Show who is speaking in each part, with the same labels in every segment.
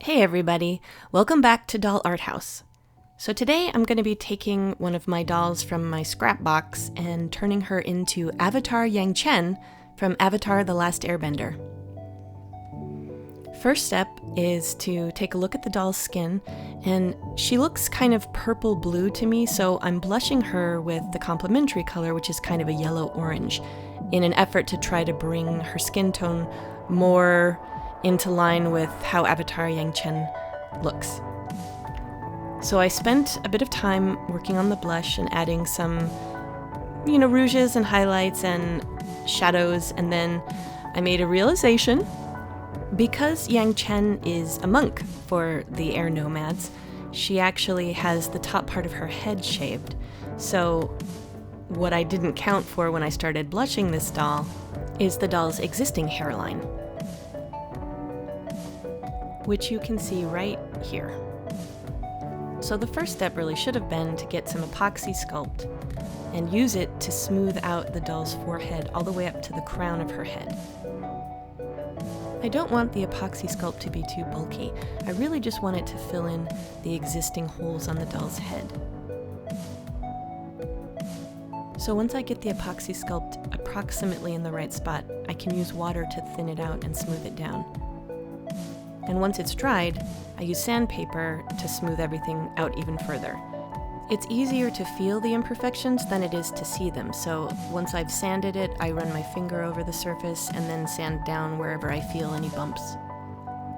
Speaker 1: Hey everybody, welcome back to Doll Art House. So today I'm going to be taking one of my dolls from my scrap box and turning her into Avatar Yangchen from Avatar The Last Airbender. First step is to take a look at the doll's skin, and she looks kind of purple-blue to me, so I'm blushing her with the complementary color, which is kind of a yellow-orange, in an effort to try to bring her skin tone more into line with how Avatar Yangchen looks. So I spent a bit of time working on the blush and adding some, rouges and highlights and shadows, and then I made a realization. Because Yangchen is a monk for the Air Nomads, she actually has the top part of her head shaved. So what I didn't count for when I started blushing this doll is the doll's existing hairline, which you can see right here. So the first step really should have been to get some epoxy sculpt and use it to smooth out the doll's forehead all the way up to the crown of her head. I don't want the epoxy sculpt to be too bulky. I really just want it to fill in the existing holes on the doll's head. So once I get the epoxy sculpt approximately in the right spot, I can use water to thin it out and smooth it down. And once it's dried, I use sandpaper to smooth everything out even further. It's easier to feel the imperfections than it is to see them, so once I've sanded it, I run my finger over the surface and then sand down wherever I feel any bumps.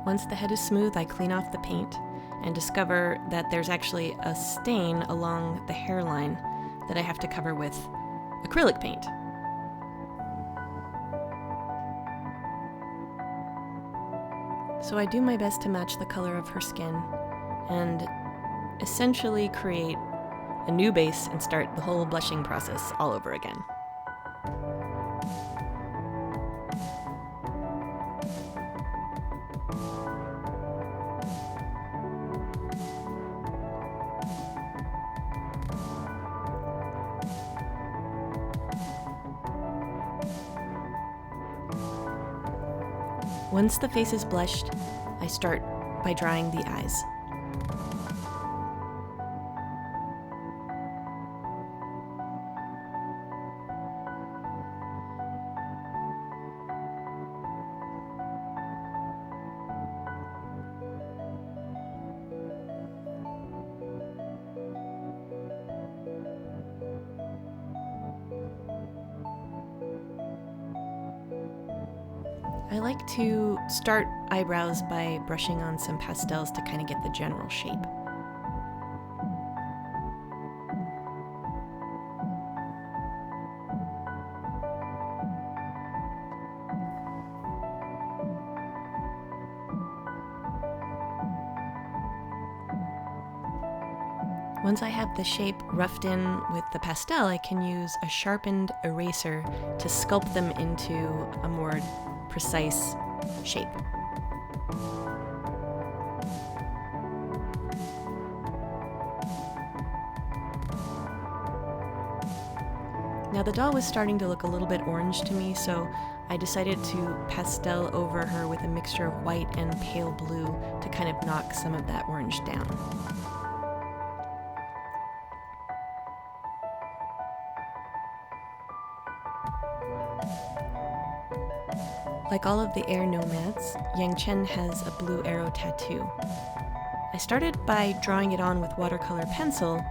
Speaker 1: Once the head is smooth, I clean off the paint and discover that there's actually a stain along the hairline that I have to cover with acrylic paint. So I do my best to match the color of her skin and essentially create a new base and start the whole blushing process all over again. Once the face is blushed, I start by drawing the eyes. I like to start eyebrows by brushing on some pastels to kind of get the general shape. Once I have the shape roughed in with the pastel, I can use a sharpened eraser to sculpt them into a more precise shape. Now the doll was starting to look a little bit orange to me, so I decided to pastel over her with a mixture of white and pale blue to kind of knock some of that orange down. Like all of the Air Nomads, Yangchen has a blue arrow tattoo. I started by drawing it on with watercolor pencil,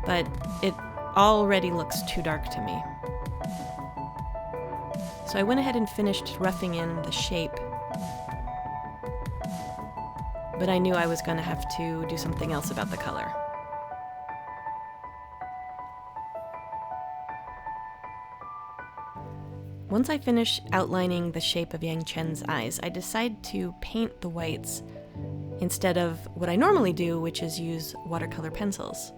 Speaker 1: but it already looks too dark to me. So I went ahead and finished roughing in the shape, but I knew I was going to have to do something else about the color. Once I finish outlining the shape of Yangchen's eyes, I decide to paint the whites instead of what I normally do, which is use watercolor pencils.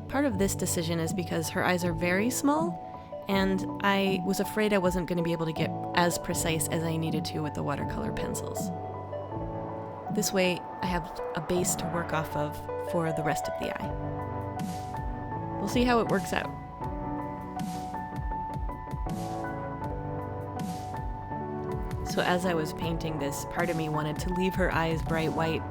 Speaker 1: Part of this decision is because her eyes are very small, and I was afraid I wasn't going to be able to get as precise as I needed to with the watercolor pencils. This way, I have a base to work off of for the rest of the eye. We'll see how it works out. So as I was painting this, part of me wanted to leave her eyes bright white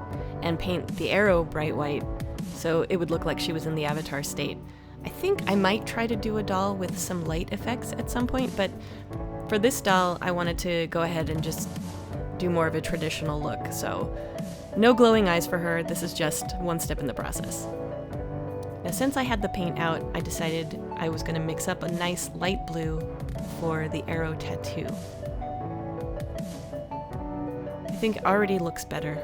Speaker 1: and paint the arrow bright white so it would look like she was in the Avatar state. I think I might try to do a doll with some light effects at some point, but for this doll, I wanted to go ahead and just do more of a traditional look. So no glowing eyes for her. This is just one step in the process. Now, since I had the paint out, I decided I was going to mix up a nice light blue for the arrow tattoo. I think it already looks better.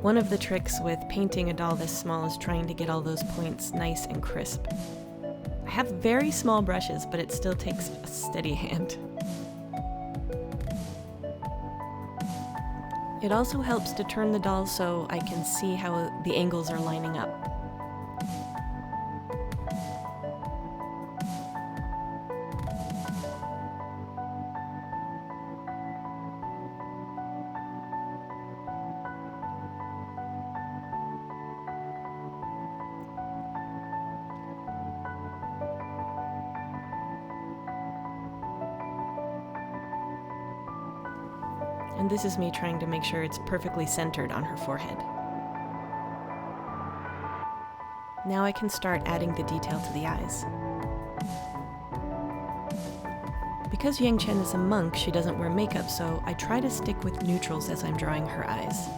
Speaker 1: One of the tricks with painting a doll this small is trying to get all those points nice and crisp. I have very small brushes, but it still takes a steady hand. It also helps to turn the doll so I can see how the angles are lining up. And this is me trying to make sure it's perfectly centered on her forehead. Now I can start adding the detail to the eyes. Because Yangchen is a monk, she doesn't wear makeup, so I try to stick with neutrals as I'm drawing her eyes.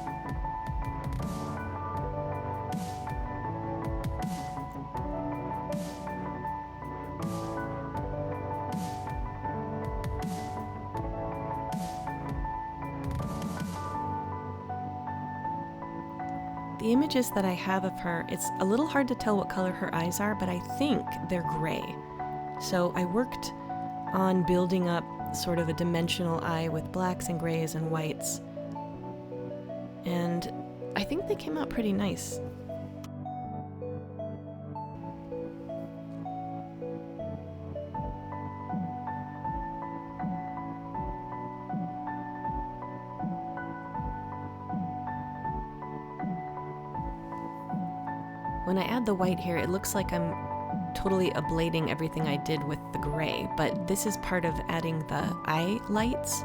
Speaker 1: The images that I have of her, it's a little hard to tell what color her eyes are, but I think they're gray. So I worked on building up sort of a dimensional eye with blacks and grays and whites. And I think they came out pretty nice. When I add the white here, it looks like I'm totally ablating everything I did with the gray, but this is part of adding the eye lights.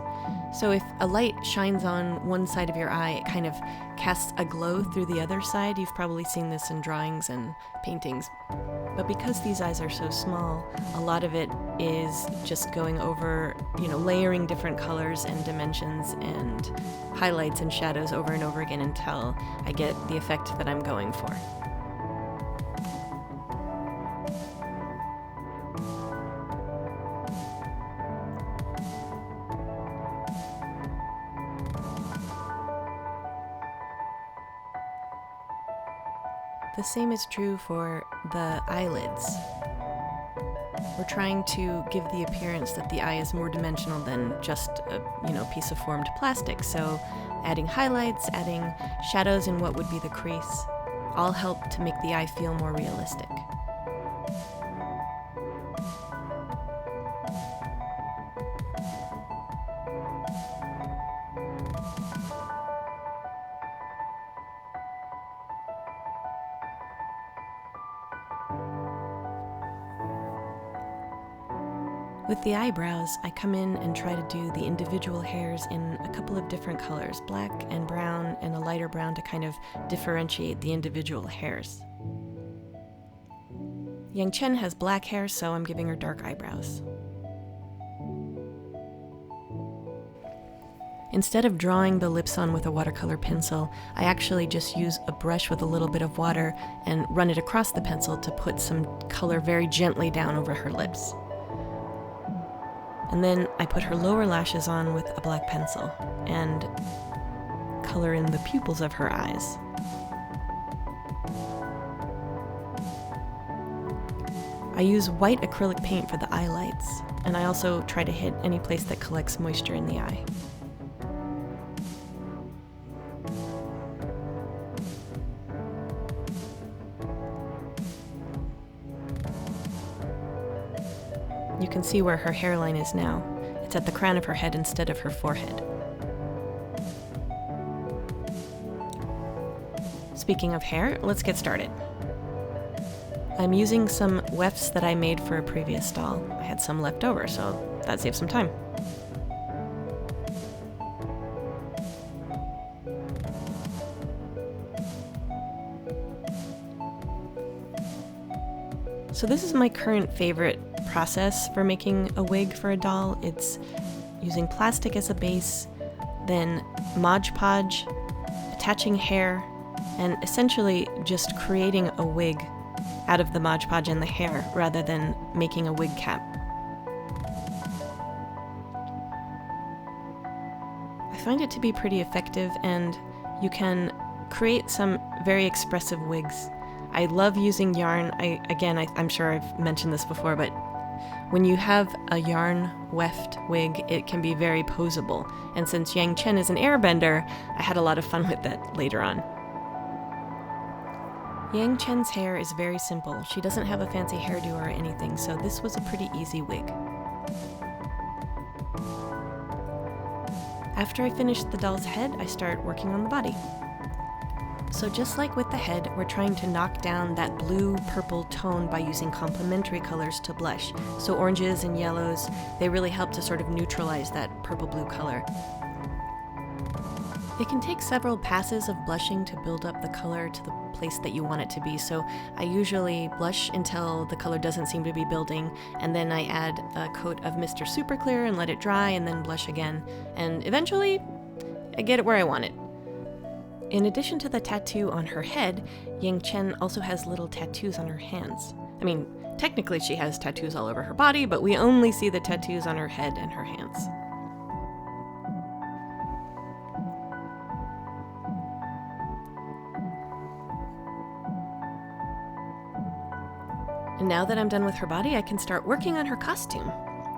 Speaker 1: So if a light shines on one side of your eye, it kind of casts a glow through the other side. You've probably seen this in drawings and paintings. But because these eyes are so small, a lot of it is just going over, layering different colors and dimensions and highlights and shadows over and over again until I get the effect that I'm going for. The same is true for the eyelids. We're trying to give the appearance that the eye is more dimensional than just a piece of formed plastic. So adding highlights, adding shadows in what would be the crease, all help to make the eye feel more realistic. With the eyebrows, I come in and try to do the individual hairs in a couple of different colors, black and brown and a lighter brown to kind of differentiate the individual hairs. Yangchen has black hair, so I'm giving her dark eyebrows. Instead of drawing the lips on with a watercolor pencil, I actually just use a brush with a little bit of water and run it across the pencil to put some color very gently down over her lips. And then I put her lower lashes on with a black pencil and color in the pupils of her eyes. I use white acrylic paint for the eye lights, and I also try to hit any place that collects moisture in the eye. You can see where her hairline is now. It's at the crown of her head instead of her forehead. Speaking of hair, let's get started. I'm using some wefts that I made for a previous doll. I had some left over, so that saves some time. So this is my current favorite process for making a wig for a doll. It's using plastic as a base, then Mod Podge, attaching hair, and essentially just creating a wig out of the Mod Podge and the hair rather than making a wig cap. I find it to be pretty effective, and you can create some very expressive wigs. I love using yarn. I'm sure I've mentioned this before, but when you have a yarn weft wig, it can be very posable. And since Yangchen is an airbender, I had a lot of fun with that later on. Yangchen's hair is very simple. She doesn't have a fancy hairdo or anything, so this was a pretty easy wig. After I finish the doll's head, I start working on the body. So just like with the head, we're trying to knock down that blue-purple tone by using complementary colors to blush. So oranges and yellows, they really help to sort of neutralize that purple-blue color. It can take several passes of blushing to build up the color to the place that you want it to be. So I usually blush until the color doesn't seem to be building, and then I add a coat of Mr. Super Clear and let it dry, and then blush again. And eventually, I get it where I want it. In addition to the tattoo on her head, Yangchen also has little tattoos on her hands. I mean, technically she has tattoos all over her body, but we only see the tattoos on her head and her hands. And now that I'm done with her body, I can start working on her costume.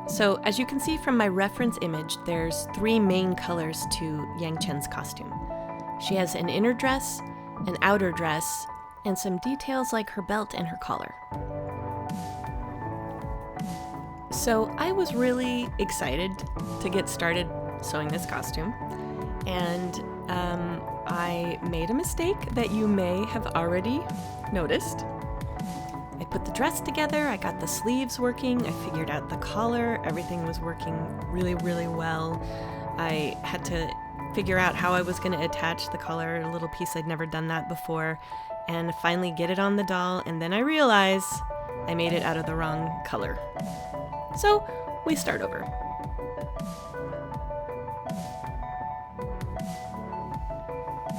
Speaker 1: So as you can see from my reference image, there's 3 main colors to Yangchen's costume. She has an inner dress, an outer dress, and some details like her belt and her collar. So I was really excited to get started sewing this costume, and I made a mistake that you may have already noticed. I put the dress together, I got the sleeves working, I figured out the collar, everything was working really, really well. I had to figure out how I was going to attach the collar, a little piece I'd never done that before, and finally get it on the doll, and then I realized I made it out of the wrong color. So we start over.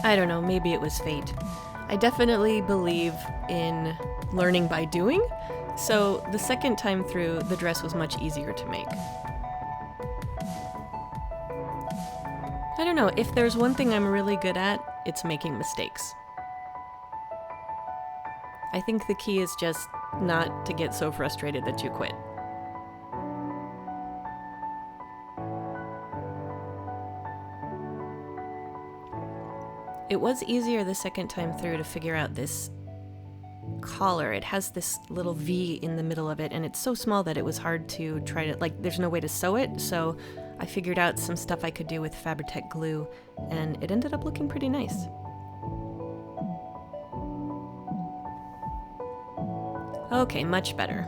Speaker 1: I don't know, maybe it was fate. I definitely believe in learning by doing, so the second time through, the dress was much easier to make. I don't know, if there's one thing I'm really good at, it's making mistakes. I think the key is just not to get so frustrated that you quit. It was easier the second time through to figure out this collar. It has this little V in the middle of it, and it's so small that it was hard to try to, there's no way to sew it, so I figured out some stuff I could do with Fabri-Tac glue, and it ended up looking pretty nice. Okay, much better.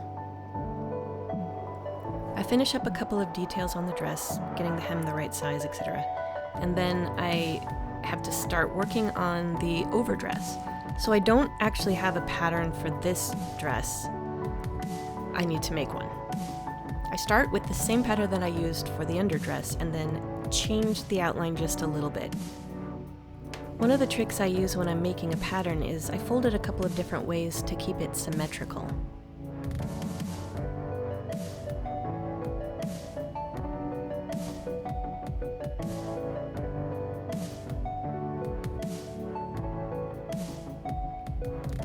Speaker 1: I finish up a couple of details on the dress, getting the hem the right size, etc. And then I have to start working on the overdress. So I don't actually have a pattern for this dress. I need to make one. I start with the same pattern that I used for the underdress and then change the outline just a little bit. One of the tricks I use when I'm making a pattern is I fold it a couple of different ways to keep it symmetrical.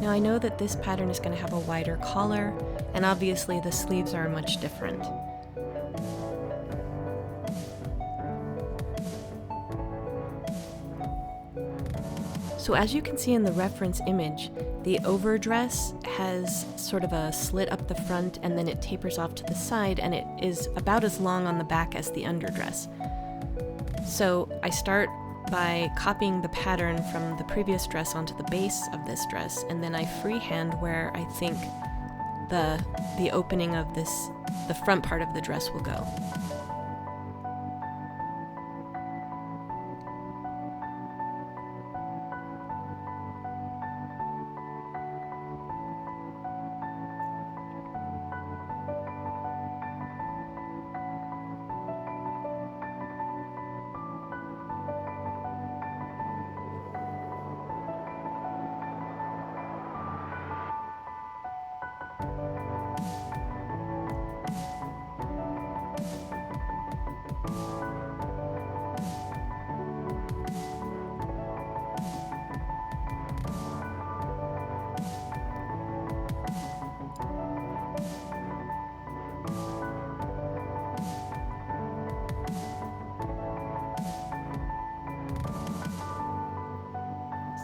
Speaker 1: Now I know that this pattern is going to have a wider collar, and obviously the sleeves are much different. So as you can see in the reference image, the overdress has sort of a slit up the front and then it tapers off to the side, and it is about as long on the back as the underdress. So I start by copying the pattern from the previous dress onto the base of this dress, and then I freehand where I think the opening of the front part of the dress will go.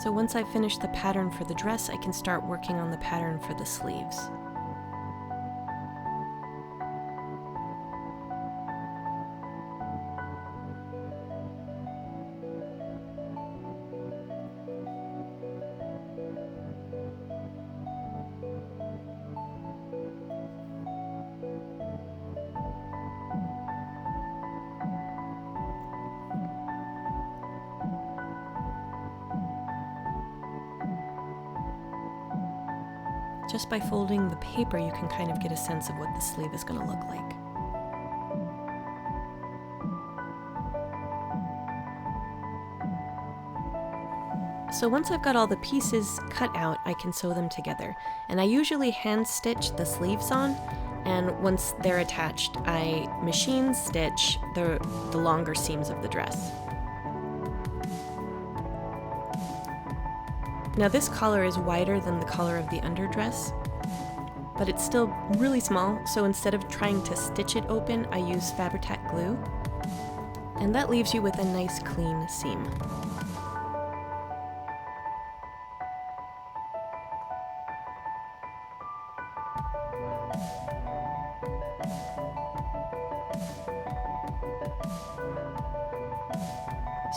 Speaker 1: So once I've finished the pattern for the dress, I can start working on the pattern for the sleeves. Just by folding the paper, you can kind of get a sense of what the sleeve is going to look like. So once I've got all the pieces cut out, I can sew them together. And I usually hand stitch the sleeves on, and once they're attached, I machine stitch the longer seams of the dress. Now this collar is wider than the collar of the underdress, but it's still really small, so instead of trying to stitch it open, I use Fabri-Tac glue, and that leaves you with a nice clean seam.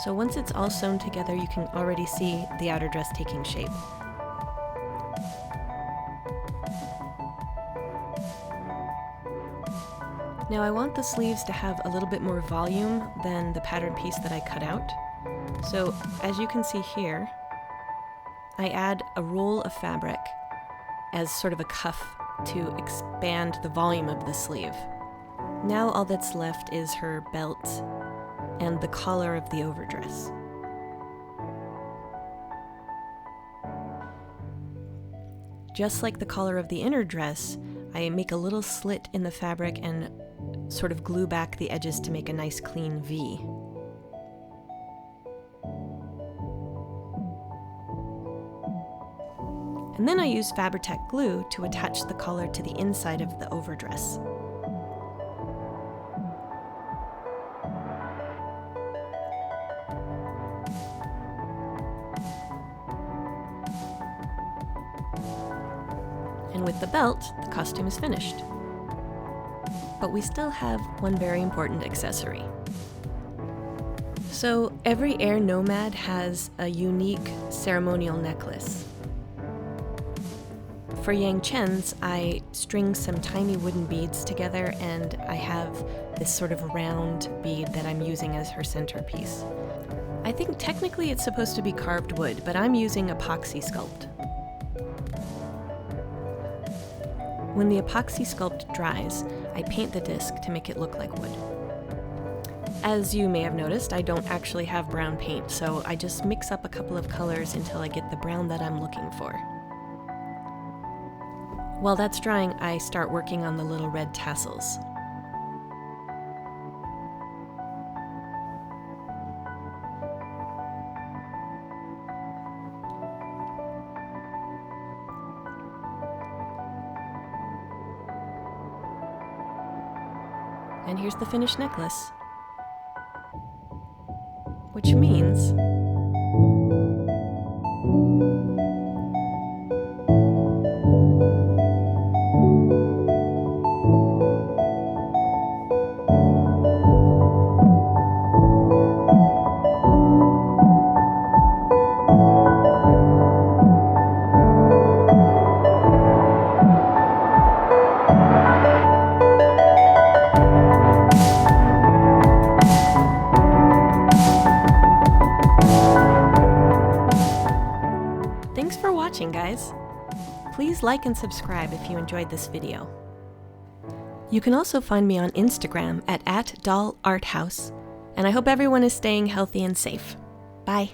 Speaker 1: So once it's all sewn together, you can already see the outer dress taking shape. Now I want the sleeves to have a little bit more volume than the pattern piece that I cut out. So as you can see here, I add a roll of fabric as sort of a cuff to expand the volume of the sleeve. Now all that's left is her belt and the collar of the overdress. Just like the collar of the inner dress, I make a little slit in the fabric and sort of glue back the edges to make a nice clean V. And then I use Fabri-Tac glue to attach the collar to the inside of the overdress. And with the belt, the costume is finished. But we still have one very important accessory. So every Air Nomad has a unique ceremonial necklace. For Yangchen's, I string some tiny wooden beads together, and I have this sort of round bead that I'm using as her centerpiece. I think technically it's supposed to be carved wood, but I'm using epoxy sculpt. When the epoxy sculpt dries, I paint the disc to make it look like wood. As you may have noticed, I don't actually have brown paint, so I just mix up a couple of colors until I get the brown that I'm looking for. While that's drying, I start working on the little red tassels. And here's the finished necklace. Which means watching, guys. Please like and subscribe if you enjoyed this video. You can also find me on Instagram at @dollarthouse, and I hope everyone is staying healthy and safe. Bye.